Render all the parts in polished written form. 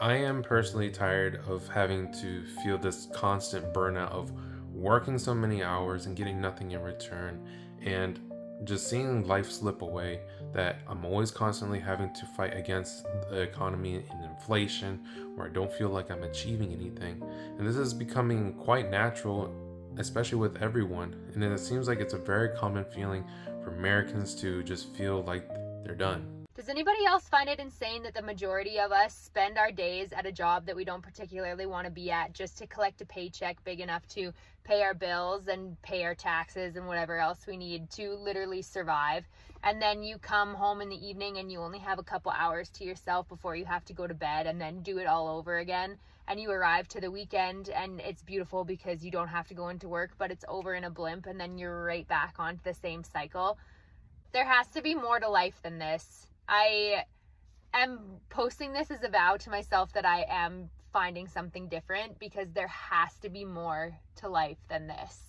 I am personally tired of having to feel this constant burnout of working so many hours and getting nothing in return, and just seeing life slip away. That I'm always constantly having to fight against the economy and inflation, where I don't feel like I'm achieving anything. And this is becoming quite natural, especially with everyone. And it seems like it's a very common feeling for Americans to just feel like they're done. Does anybody else find it insane that the majority of us spend our days at a job that we don't particularly want to be at just to collect a paycheck big enough to pay our bills and pay our taxes and whatever else we need to literally survive? And then you come home in the evening and you only have a couple hours to yourself before you have to go to bed and then do it all over again. And you arrive to the weekend and it's beautiful because you don't have to go into work, but it's over in a blimp and then you're right back onto the same cycle. There has to be more to life than this. I am posting this as a vow to myself that I am finding something different because there has to be more to life than this.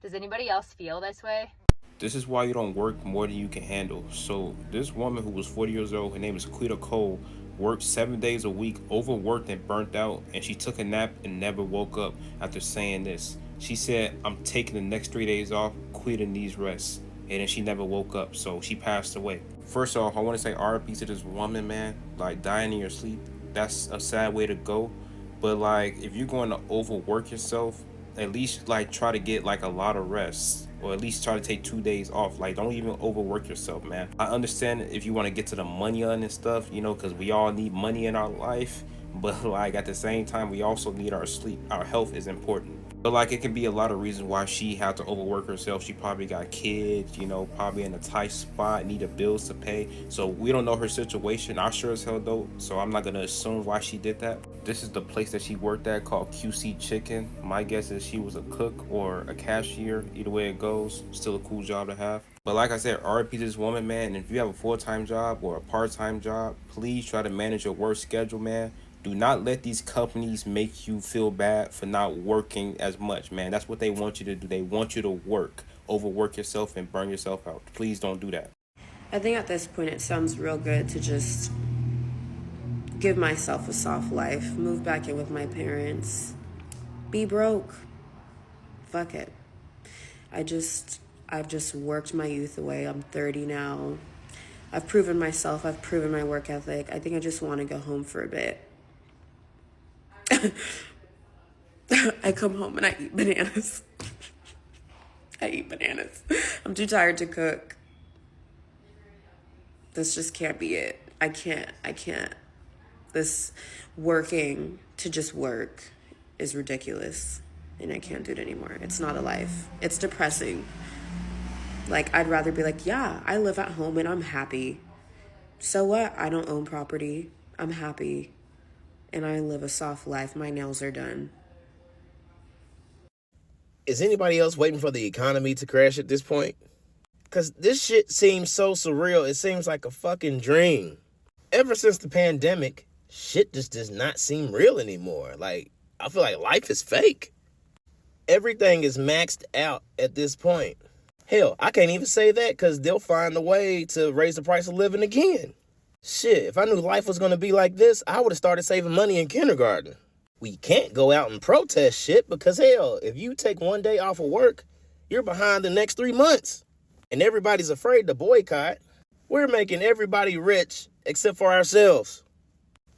Does anybody else feel this way? This is why you don't work more than you can handle. So this woman who was 40 years old, her name is Quita Cole, worked 7 days a week, overworked and burnt out, and she took a nap and never woke up after saying this. She said, "I'm taking the next 3 days off, Quita needs rest." And then she never woke up, so she passed away. First off, I want to say RIP to this woman, man. Like, dying in your sleep, that's a sad way to go. But like, if you're going to overwork yourself, at least like try to get like a lot of rest, or at least try to take 2 days off. Like, don't even overwork yourself, man. I understand if you want to get to the money on and stuff, because we all need money in our life. But like, at the same time, we also need our sleep. Our health is important. But like, it can be a lot of reasons why she had to overwork herself. She probably got kids, probably in a tight spot, needed bills to pay. So we don't know her situation. I sure as hell don't. So I'm not gonna assume why she did that. This is the place that she worked at called QC Chicken. My guess is she was a cook or a cashier. Either way it goes, still a cool job to have. But like I said, RIP to this woman, man. And if you have a full-time job or a part-time job, please try to manage your work schedule, man. Do not let these companies make you feel bad for not working as much, man. That's what they want you to do. They want you to work, overwork yourself, and burn yourself out. Please don't do that. I think at this point it sounds real good to just give myself a soft life, move back in with my parents, be broke. Fuck it. I've just worked my youth away. I'm 30 now. I've proven myself. I've proven my work ethic. I think I just want to go home for a bit. I come home and I eat bananas. I eat bananas. I'm too tired to cook. This just can't be it. I can't. This working to just work is ridiculous. And I can't do it anymore. It's not a life. It's depressing. Like, I'd rather be like, yeah, I live at home and I'm happy. So what? I don't own property. I'm happy. And I live a soft life. My nails are done. Is anybody else waiting for the economy to crash at this point? Because this shit seems so surreal. It seems like a fucking dream. Ever since the pandemic, shit just does not seem real anymore. Like, I feel like life is fake. Everything is maxed out at this point. Hell, I can't even say that because they'll find a way to raise the price of living again. Shit, if I knew life was going to be like this, I would have started saving money in kindergarten. We can't go out and protest shit because, hell, if you take one day off of work, you're behind the next 3 months. And everybody's afraid to boycott. We're making everybody rich except for ourselves.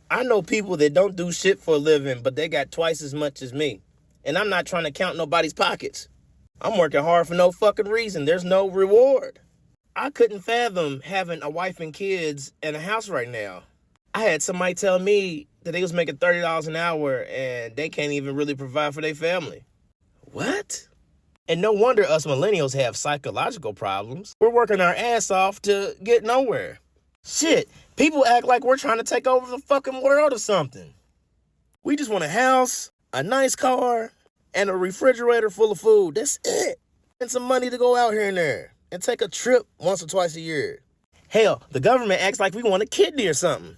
I know people that don't do shit for a living, but they got twice as much as me. And I'm not trying to count nobody's pockets. I'm working hard for no fucking reason. There's no reward. I couldn't fathom having a wife and kids and a house right now. I had somebody tell me that they was making $30 an hour and they can't even really provide for their family. What? And no wonder us millennials have psychological problems. We're working our ass off to get nowhere. Shit, people act like we're trying to take over the fucking world or something. We just want a house, a nice car, and a refrigerator full of food. That's it. And some money to go out here and there and take a trip once or twice a year. Hell, the government acts like we want a kidney or something.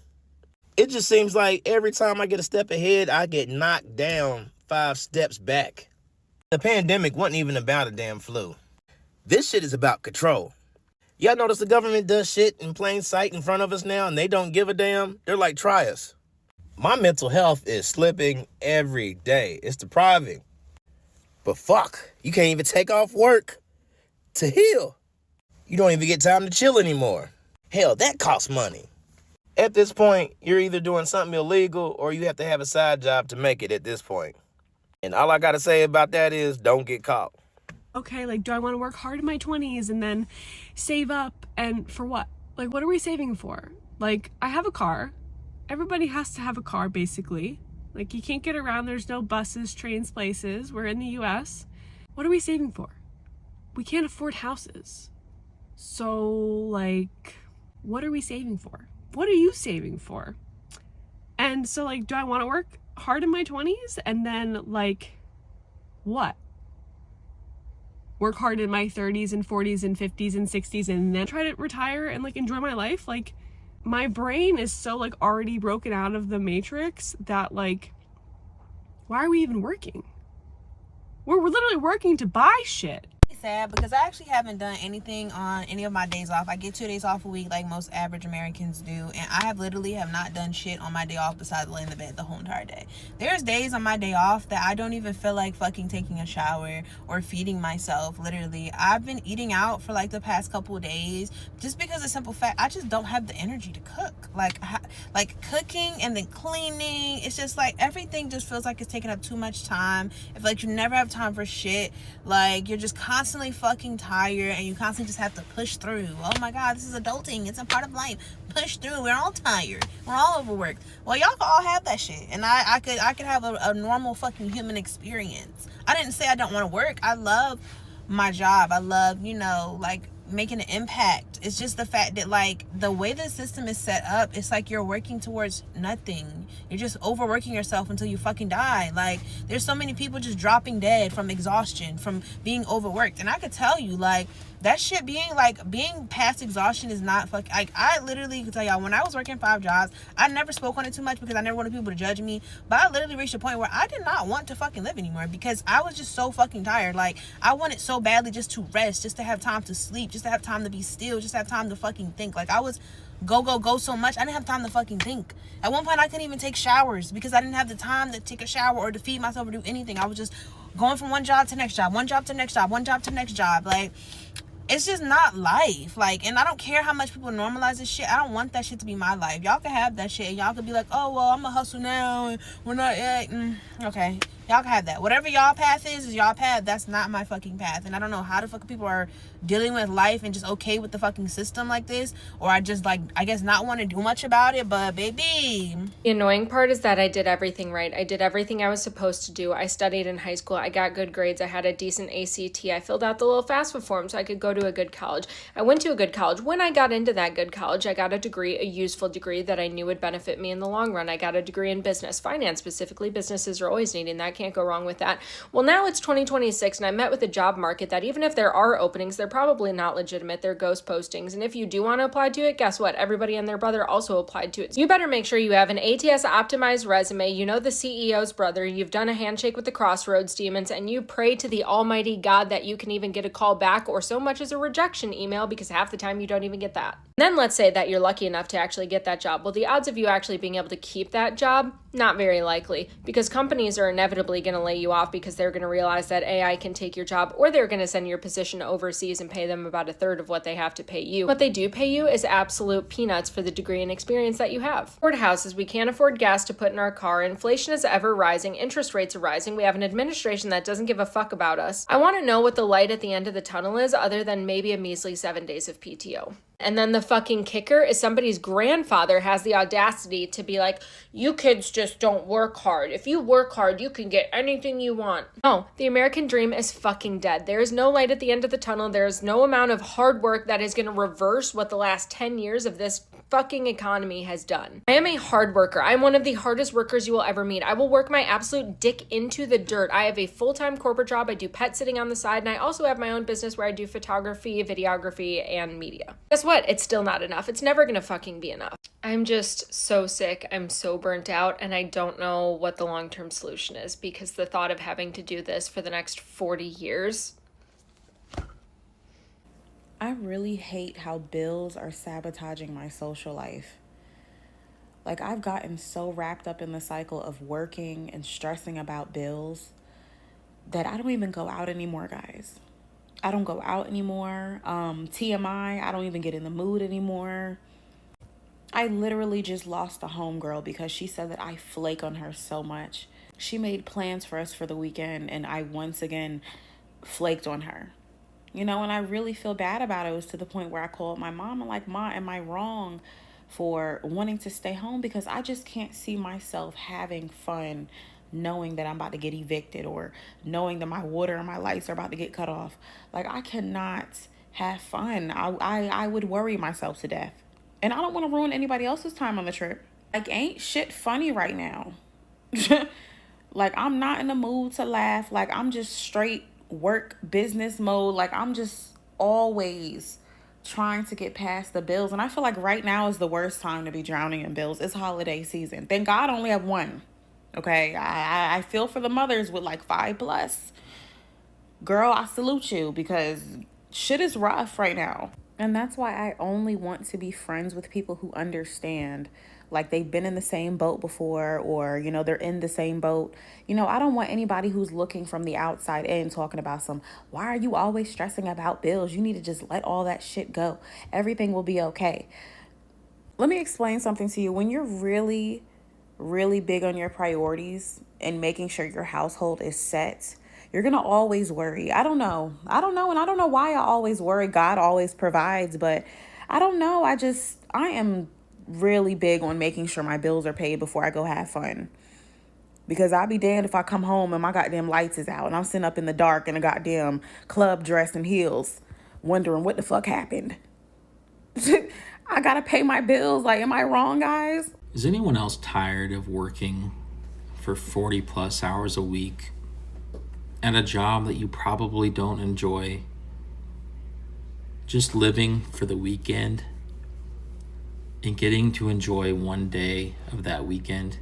It just seems like every time I get a step ahead, I get knocked down 5 steps back. The pandemic wasn't even about a damn flu. This shit is about control. Y'all notice the government does shit in plain sight in front of us now and they don't give a damn? They're like, try us. My mental health is slipping every day. It's depriving. But fuck, you can't even take off work to heal. You don't even get time to chill anymore. Hell, that costs money. At this point, you're either doing something illegal or you have to have a side job to make it at this point. And all I gotta say about that is don't get caught. Okay, like, do I want to work hard in my 20s and then save up? And for what? Like, what are we saving for? Like, I have a car. Everybody has to have a car, basically. Like, you can't get around. There's no buses, trains, places. We're in the US. What are we saving for? We can't afford houses. So, like, what are we saving for? What are you saving for? And so, like, do I want to work hard in my 20s? And then, like, what? Work hard in my 30s and 40s and 50s and 60s and then try to retire and, like, enjoy my life? Like, my brain is so, like, already broken out of the matrix that, like, why are we even working? We're literally working to buy shit. Sad because I actually haven't done anything on any of my days off. I get 2 days off a week like most average Americans do, and I have not done shit on my day off besides laying in the bed the whole entire day. There's days on my day off that I don't even feel like fucking taking a shower or feeding myself. Literally, I've been eating out for like the past couple of days just because of the simple fact I just don't have the energy to cook. Like cooking and then cleaning, it's just like everything just feels like it's taking up too much time. If like you never have time for shit, like you're just constantly fucking tired and you constantly just have to push through. Oh my god, this is adulting. It's a part of life. Push through. We're all tired. We're all overworked. Well, y'all can all have that shit, and I could have a normal fucking human experience. I didn't say I don't want to work. I love my job. I love, like making an impact. It's just the fact that like the way the system is set up, it's like you're working towards nothing. You're just overworking yourself until you fucking die. Like there's so many people just dropping dead from exhaustion, from being overworked. And I could tell you, like, that shit being past exhaustion is not like, I literally could tell y'all, when I was working 5 jobs, I never spoke on it too much because I never wanted people to judge me, but I literally reached a point where I did not want to fucking live anymore because I was just so fucking tired. Like I wanted so badly just to rest, just to have time to sleep, just to have time to be still, just to have time to fucking think. Like I was go so much, I didn't have time to fucking think. At one point I couldn't even take showers because I didn't have the time to take a shower or to feed myself or do anything. I was just going from one job to next job, one job to next job, one job to next job. Like it's just not life. Like, and I don't care how much people normalize this shit. I don't want that shit to be my life. Y'all can have that shit and y'all can be like, oh well, I'm gonna hustle now and we're not okay, y'all can have that. Whatever y'all path is y'all path. That's not my fucking path. And I don't know how the fuck people are dealing with life and just okay with the fucking system like this, or I just like, I guess, not want to do much about it. But baby, the annoying part is that I did everything right. I did everything I was supposed to do. I studied in high school. I got good grades. I had a decent ACT. I filled out the little FAFSA form so I could go to a good college. I went to a good college. When I got into that good college, I got a degree, a useful degree that I knew would benefit me in the long run. I got a degree in business, finance specifically. Businesses are always needing that. Can't go wrong with that. Well, now it's 2026 and I met with a job market that even if there are openings, they're probably not legitimate. They're ghost postings. And if you do want to apply to it, guess what? Everybody and their brother also applied to it. So you better make sure you have an ATS optimized resume. You know the CEO's brother. You've done a handshake with the Crossroads demons and you pray to the almighty God that you can even get a call back or so much as a rejection email, because half the time you don't even get that. Then let's say that you're lucky enough to actually get that job. Well, the odds of you actually being able to keep that job, not very likely, because companies are inevitably going to lay you off because they're going to realize that AI can take your job, or they're going to send your position overseas and pay them about 1/3 of what they have to pay you. What they do pay you is absolute peanuts for the degree and experience that you have. Afford houses, we can't afford gas to put in our car, inflation is ever rising, interest rates are rising, we have an administration that doesn't give a fuck about us. I want to know what the light at the end of the tunnel is, other than maybe a measly 7 days of PTO. And then the fucking kicker is somebody's grandfather has the audacity to be like, you kids just don't work hard. If you work hard, you can get anything you want. No, the American dream is fucking dead. There is no light at the end of the tunnel. There is no amount of hard work that is going to reverse what the last 10 years of this fucking economy has done. I am a hard worker. I'm one of the hardest workers you will ever meet. I will work my absolute dick into the dirt. I have a full-time corporate job. I do pet sitting on the side, and I also have my own business where I do photography, videography, and media. Guess what? It's still not enough. It's never gonna fucking be enough. I'm just so sick. I'm so burnt out, and I don't know what the long-term solution is, because the thought of having to do this for the next 40 years. I really hate how bills are sabotaging my social life. Like, I've gotten so wrapped up in the cycle of working and stressing about bills that I don't even go out anymore, guys. I don't go out anymore. TMI, I don't even get in the mood anymore. I literally just lost a homegirl because she said that I flake on her so much. She made plans for us for the weekend, and I once again flaked on her. You know, and I really feel bad about it. It was to the point where I called my mom and like, Ma, am I wrong for wanting to stay home? Because I just can't see myself having fun knowing that I'm about to get evicted, or knowing that my water and my lights are about to get cut off. Like, I cannot have fun. I would worry myself to death. And I don't want to ruin anybody else's time on the trip. Like, ain't shit funny right now. Like, I'm not in the mood to laugh. Like, I'm just straight work business mode. Like, I'm just always trying to get past the bills. And I feel like right now is the worst time to be drowning in bills. It's holiday season. Thank God I only have one. Okay, I feel for the mothers with like 5+. Girl, I salute you, because shit is rough right now. And that's why I only want to be friends with people who understand. Like, they've been in the same boat before, or, you know, they're in the same boat. You know, I don't want anybody who's looking from the outside in talking about why are you always stressing about bills? You need to just let all that shit go. Everything will be okay. Let me explain something to you. When you're really big on your priorities and making sure your household is set, you're going to always worry. I don't know. And I don't know why I always worry. God always provides, but I don't know. I am really big on making sure my bills are paid before I go have fun. Because I'll be damned if I come home and my goddamn lights is out and I'm sitting up in the dark in a goddamn club dress and heels wondering what the fuck happened. I gotta pay my bills. Like, am I wrong, guys? Is anyone else tired of working for 40+ hours a week at a job that you probably don't enjoy? Just living for the weekend and getting to enjoy one day of that weekend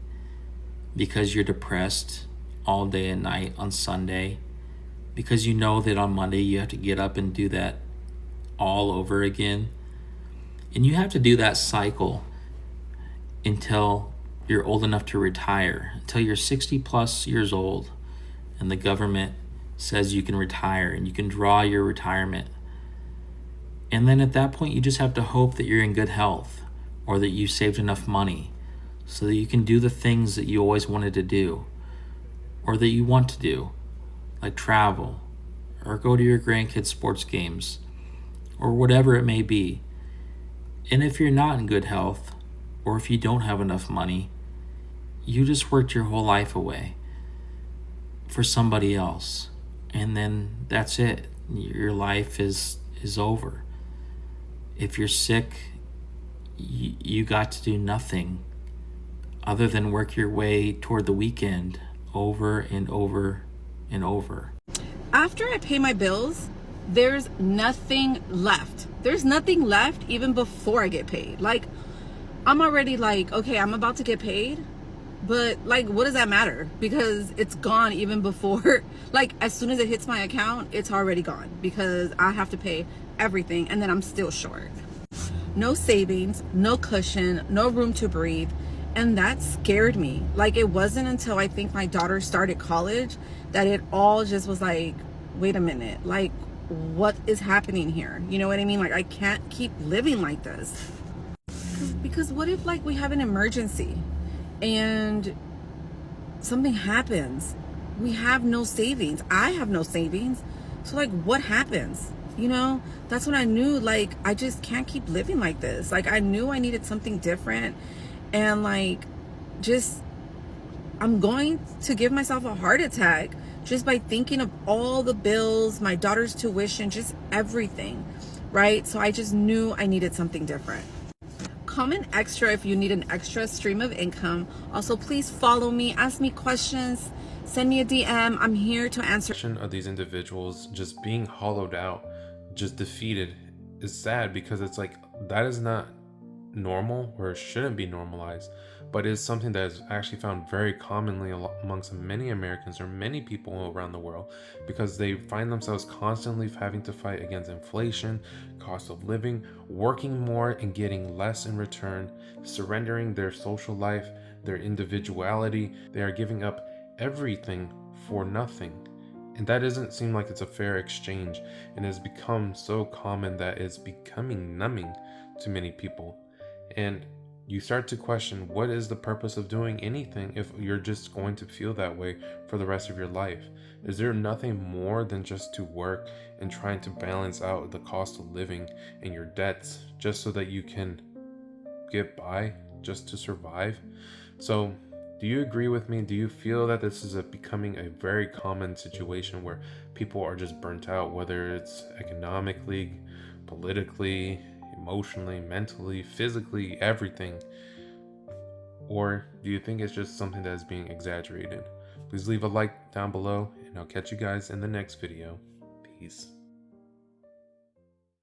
because you're depressed all day and night on Sunday, because you know that on Monday you have to get up and do that all over again. And you have to do that cycle until you're old enough to retire, until you're 60+ years old and the government says you can retire and you can draw your retirement. And then at that point, you just have to hope that you're in good health, or that you saved enough money so that you can do the things that you always wanted to do, or that you want to do, like travel, or go to your grandkids' sports games, or whatever it may be. And if you're not in good health, or if you don't have enough money, you just worked your whole life away for somebody else. And then that's it. Your life is over. If you're sick, you got to do nothing other than work your way toward the weekend over and over and over. After I pay my bills, there's nothing left. There's nothing left even before I get paid. Like, I'm already like, okay, I'm about to get paid, but like, what does that matter? Because it's gone even before, like, as soon as it hits my account, it's already gone because I have to pay everything and then I'm still short. No savings, no cushion, no room to breathe. And that scared me. Like, it wasn't until I think my daughter started college that it all just was like, wait a minute, like, what is happening here? You know what I mean? Like, I can't keep living like this. Because what if, like, we have an emergency and something happens? We have no savings. I have no savings. So, like, what happens? You know, that's when I knew, like, I just can't keep living like this. Like, I knew I needed something different. And, like, just, I'm going to give myself a heart attack just by thinking of all the bills, my daughter's tuition, just everything, right? So I just knew I needed something different. Comment extra if you need an extra stream of income. Also, please follow me, ask me questions, send me a DM. I'm here to answer. Of these individuals just being hollowed out, just defeated, is sad, because it's like, that is not normal or shouldn't be normalized, but is something that is actually found very commonly amongst many Americans or many people around the world, because they find themselves constantly having to fight against inflation, cost of living, working more and getting less in return, surrendering their social life, their individuality. They are giving up everything for nothing. And that doesn't seem like it's a fair exchange, and has become so common that it's becoming numbing to many people. And you start to question, what is the purpose of doing anything if you're just going to feel that way for the rest of your life? Is there nothing more than just to work and trying to balance out the cost of living and your debts just so that you can get by, just to survive? So do you agree with me? Do you feel that this is becoming a very common situation where people are just burnt out, whether it's economically, politically, emotionally, mentally, physically, everything? Or do you think it's just something that is being exaggerated? Please leave a like down below, and I'll catch you guys in the next video. Peace.